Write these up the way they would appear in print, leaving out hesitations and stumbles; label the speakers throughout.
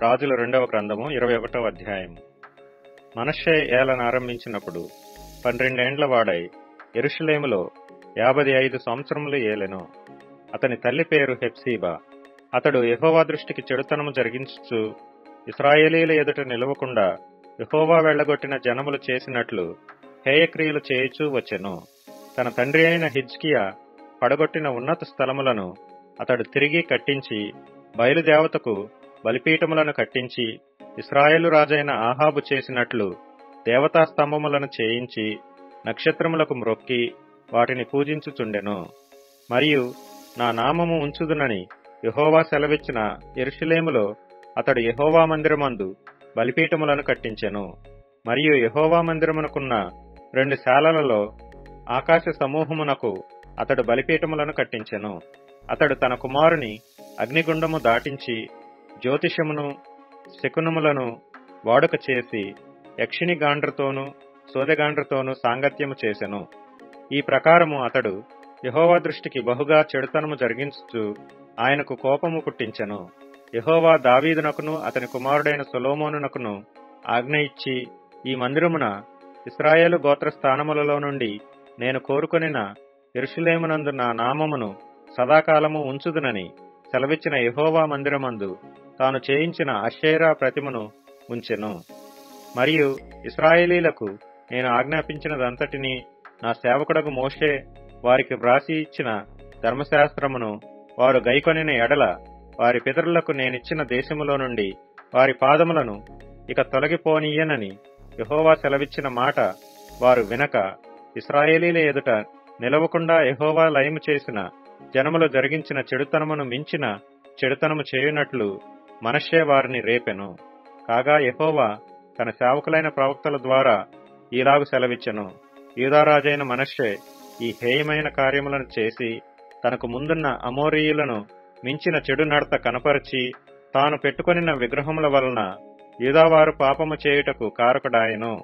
Speaker 1: రాజుల 2వ గ్రంథము 21వ అధ్యాయం. మనష్షే ఏలనారంభించినప్పుడు 12 ఏండ్ల వాడై యెరూషలేములో 55 సంవత్సరములు ఏలెను. అతని తల్లి పేరు హెప్సీబా. అతడు యెహోవా దృష్టికి చెడుతనము జరిగించుచు ఇశ్రాయేలీయుల ఎదుట నిలవకుండా యెహోవా వెళ్లగొట్టిన జనములు చేసినట్లు హేయక్రియలు చేయుచూ వచ్చెను. తన తండ్రి అయిన హిజ్కియా పడగొట్టిన ఉన్నత స్థలములను అతడు తిరిగి కట్టించి బయలుదేవతకు బలిపీఠములను కట్టించి ఇశ్రాయేలు రాజైన ఆహాబు చేసినట్లు దేవతా స్తంభములను చేయించి నక్షత్రములకు మ్రొక్కి వాటిని పూజించుచుండెను. మరియు నా నామము ఉంచుదునని యెహోవా సెలవిచ్చిన యెరూషలేములో అతడు యెహోవా మందిరమందు బలిపీఠములను కట్టించెను. మరియు యెహోవా మందిరమునకున్న 2 శాలలలో ఆకాశ సమూహమునకు అతడు బలిపీఠములను కట్టించెను. అతడు తన కుమారుని అగ్నిగుండము దాటించి జ్యోతిషమును శకునములను వాడుక చేసి యక్షిణి గాండ్రతోనూ సోదెగాండ్రతోనూ సాంగత్యము చేసెను. ఈ ప్రకారము అతడు యెహోవా దృష్టికి బహుగా చెడుతనము జరిగించుచు ఆయనకు కోపము పుట్టించెను. యెహోవా దావీదునకును అతని కుమారుడైన సొలొమోనునకును ఆజ్ఞ ఇచ్చి, ఈ మందిరమున ఇశ్రాయేలు గోత్రస్థానములలో నుండి నేను కోరుకొనిన యెరూషలేమునందు నా నామమును సదాకాలము ఉంచుదునని సెలవిచ్చిన యెహోవా మందిరమందు తాను చేయించిన అషేరా ప్రతిమను ఉంచెను. మరియు ఇశ్రాయేలీలకు నేను ఆజ్ఞాపించినదంతటినీ నా సేవకుడగు మోషే వారికి వ్రాసి ఇచ్చిన ధర్మశాస్త్రమును వారు గైకొనిన ఎడల వారి పితరులకు నేనిచ్చిన దేశములో నుండి వారి పాదములను ఇక తొలగిపోనీయనని యెహోవా సెలవిచ్చిన మాట వారు వినక ఇశ్రాయేలీల ఎదుట నిలవకుండా యెహోవా లయము చేసిన జనములు జరిగించిన చెడుతనమును మించిన చెడుతనము చేయునట్లు మనష్షే వారిని రేపెను. కాగా యెహోవా తన సేవకులైన ప్రవక్తల ద్వారా ఈలాగు సెలవిచ్చెను. యూదారాజైన మనష్షే ఈ హేయమైన కార్యములను చేసి తనకు ముందున్న అమోరీయులను మించిన చెడు నడత కనపరిచి తాను పెట్టుకొనిన విగ్రహముల వలన యూదావారు పాపము చేయుటకు కారకుడాయెను.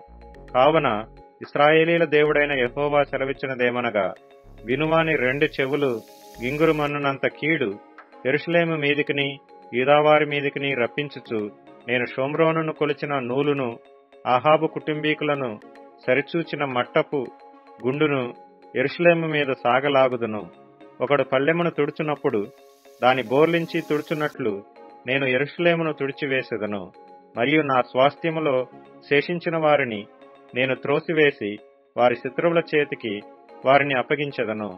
Speaker 1: కావున ఇశ్రాయేలీల దేవుడైన యెహోవా సెలవిచ్చినదేమనగా, వినువాని 2 చెవులు గింగురుమన్నునంత కీడు యెరూషలేము మీదికిని యూదావారి మీదికిని రప్పించుచు నేను షోమ్రోనును కొలిచిన నూలును ఆహాబు కుటుంబీకులను సరిచూచిన మట్టపు గుండును యెరూషలేము మీద సాగలాగుదును. ఒకడు పల్లెమును తుడుచున్నప్పుడు దాని బోర్లించి తుడుచున్నట్లు నేను యెరూషలేమును తుడిచివేసెదను. మరియు నా స్వాస్థ్యములో శేషించిన వారిని నేను త్రోసివేసి వారి శత్రువుల చేతికి వారిని అప్పగించెదను.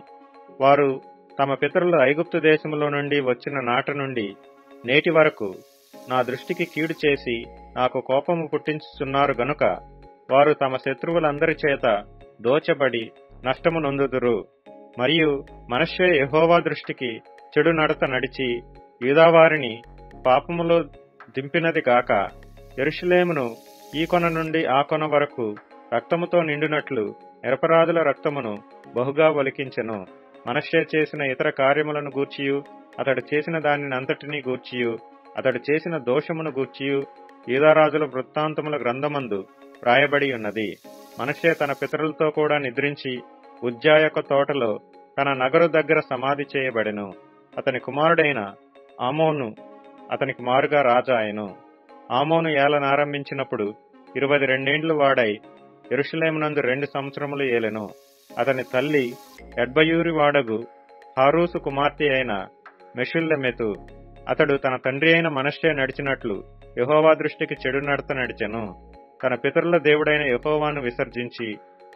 Speaker 1: వారు తమ పితరులు ఐగుప్తు దేశములో నుండి వచ్చిన నాట నుండి నేటి వరకు నా దృష్టికి కీడు చేసి నాకు కోపము పుట్టించుచున్నారు గనుక వారు తమ శత్రువులందరి చేత దోచబడి నష్టము నొందుదురు. మరియు మనష్షే యెహోవా దృష్టికి చెడు నడత నడిచి యూదావారిని పాపములో దింపినది గాక యెరూషలేమును ఈ కొన నుండి ఆ కొన వరకు రక్తముతో నిండినట్లు నిరపరాధుల రక్తమును బహుగా ఒలికించెను. మనష్షే చేసిన ఇతర కార్యములను గూర్చియు అతడు చేసిన దానినంతటినీ గూర్చియు అతడు చేసిన దోషమును గూర్చియు యూదారాజుల వృత్తాంతముల గ్రంథమందు వ్రాయబడి ఉన్నది. మనష్షే తన పితరులతో కూడా నిద్రించి ఉజ్జా యొక్క తోటలో తన నగరు దగ్గర సమాధి చేయబడెను. అతని కుమారుడైన ఆమోను అతనికి మారుగా రాజాయెను. ఆమోను ఏలనారంభించినప్పుడు 22 ఏండ్లు వాడై యెరూషలేమునందు 2 సంవత్సరములు ఏలెను. అతని తల్లి ఎడ్బయూరి వాడగు హారూసు కుమార్తె అయిన మెషుల్లెమెతు. అతడు తన తండ్రి అయిన మనష్షే నడిచినట్లు యెహోవా దృష్టికి చెడు నడత నడిచెను. తన పితరుల దేవుడైన యెహోవాను విసర్జించి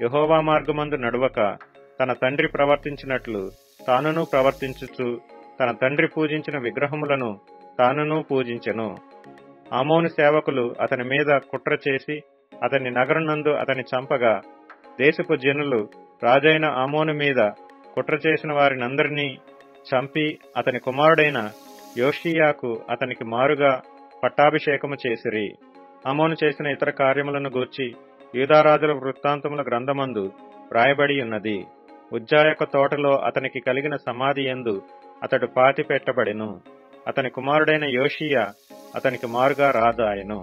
Speaker 1: యెహోవా మార్గమందు నడువక తన తండ్రి ప్రవర్తించినట్లు తానును ప్రవర్తించుచు తన తండ్రి పూజించిన విగ్రహములను తానును పూజించెను. ఆమోను సేవకులు అతని మీద కుట్ర చేసి అతని నగరునందు అతని చంపగా దేశపు జనులు రాజైన ఆమోను మీద కుట్ర చేసిన వారినందరినీ చంపి అతని కుమారుడైన యోషీయాకు అతనికి మారుగా పట్టాభిషేకము చేసిరి. ఆమోను చేసిన ఇతర కార్యములను గూర్చి యూదారాజుల వృత్తాంతముల గ్రంథమందు వ్రాయబడి ఉన్నది. ఉజ్జా యొక్క తోటలో అతనికి కలిగిన సమాధి యందు అతడు పాతి పెట్టబడెను. అతని కుమారుడైన యోషీయా అతనికి మారుగా రాజాయెను.